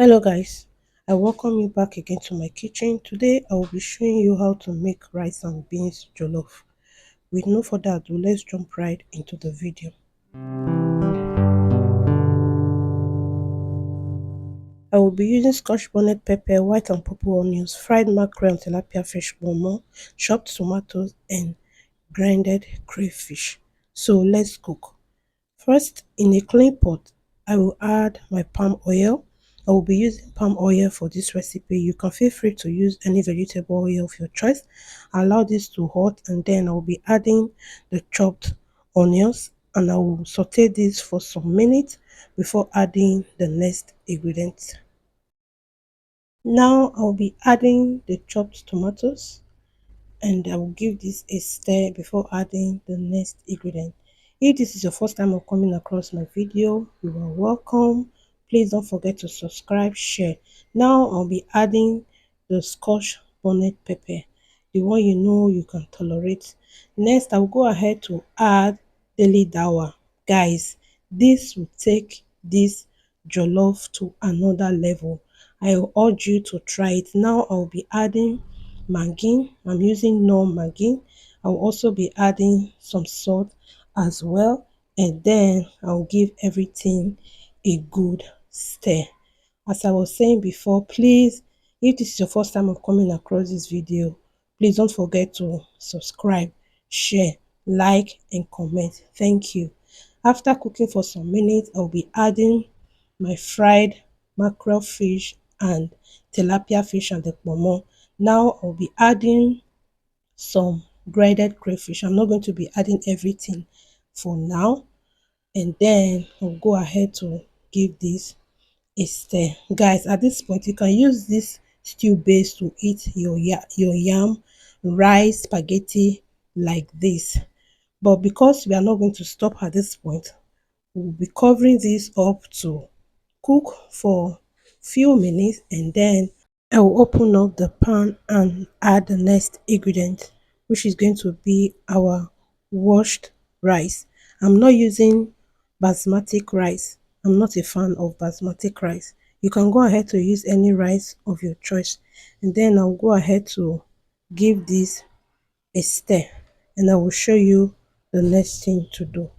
Hello guys, I welcome you back again to my kitchen. Today I will be showing you how to make rice and beans jollof. With no further ado, let's jump right into the video. I will be using scotch bonnet pepper, white and purple onions, fried mackerel and tilapia fish bonbon, chopped tomatoes and grinded crayfish. So let's cook. First, in a clean pot, I will add my palm oil. I will be using palm oil for this recipe. You can feel free to use any vegetable oil of your choice. Allow this to hot and then I will be adding the chopped onions and I will saute this for some minutes before adding the next ingredients. Now I'll be adding the chopped tomatoes and I will give this a stir before adding the next ingredient. If this is your first time of coming across my video, you are welcome. Please don't forget to subscribe, share. Now I'll be adding the scotch bonnet pepper, the one you know you can tolerate. Next, I'll go ahead to add daily dawa. Guys, this will take this jollof to another level. I urge you to try it. Now I'll be adding maggi. I'm using no maggi. I'll also be adding some salt as well, and then I'll give everything a good stir. As I was saying before, please, if this is your first time of coming across this video, please don't forget to subscribe, share, like and comment. Thank you. After cooking for some minutes, I'll be adding my fried mackerel fish and tilapia fish and the pomo. Now I'll be adding some grated crayfish. I'm not going to be adding everything for now. And then I'll go ahead to give this a stir. Guys, at this point, you can use this stew base to eat your yam, rice, spaghetti like this. But because we are not going to stop at this point, we'll be covering this up to cook for few minutes and then I will open up the pan and add the next ingredient, which is going to be our washed rice. I'm not using basmati rice. I'm not a fan of basmati rice. You can go ahead to use any rice of your choice. And then I'll go ahead to give this a stir and I will show you the next thing to do.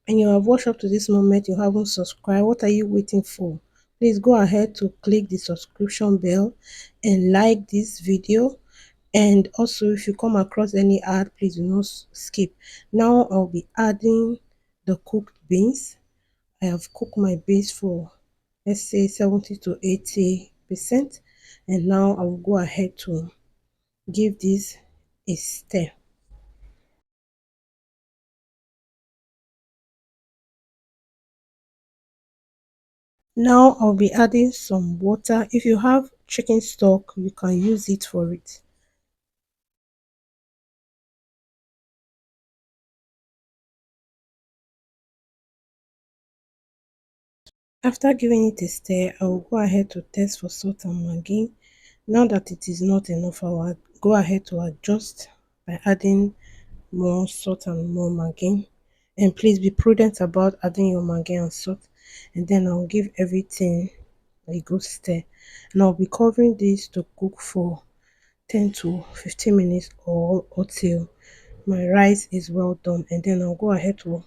And you have watched up to this moment, you haven't subscribed, what are you waiting for? Please go ahead to click the subscription bell and like this video. And also if you come across any ad, please do not skip. Now I'll be adding the cooked beans. I have cooked my beans for, let's say, 70 to 80%, and now I will go ahead to give this a stir. Now I'll be adding some water. If you have chicken stock, you can use it for it. After giving it a stir, I will go ahead to test for salt and maggi. Now that it is not enough, I will go ahead to adjust by adding more salt and more maggi. And please be prudent about adding your maggi and salt. And then I'll give everything a good stir. And I'll be covering this to cook for 10 to 15 minutes or until my rice is well done. And then I'll go ahead to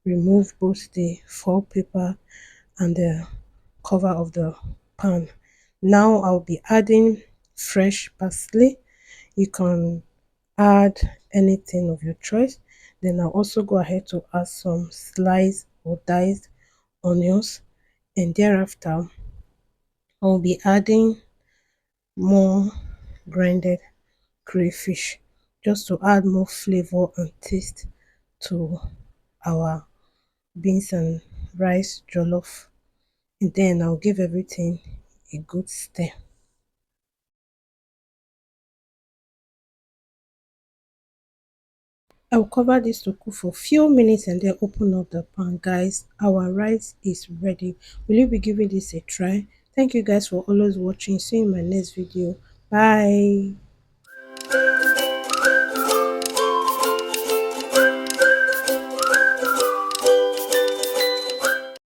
remove both the foil paper and the cover of the pan. Now I'll be adding fresh parsley. You can add anything of your choice. Then I'll also go ahead to add some sliced or diced onions, and thereafter I'll be adding more grinded crayfish just to add more flavor and taste to our beans and rice jollof. And then I'll give everything a good stir. I'll cover this to cook for few minutes and then open up the pan. Guys, our rice is ready. Will you be giving this a try? Thank you guys for always watching. See you in my next video. Bye.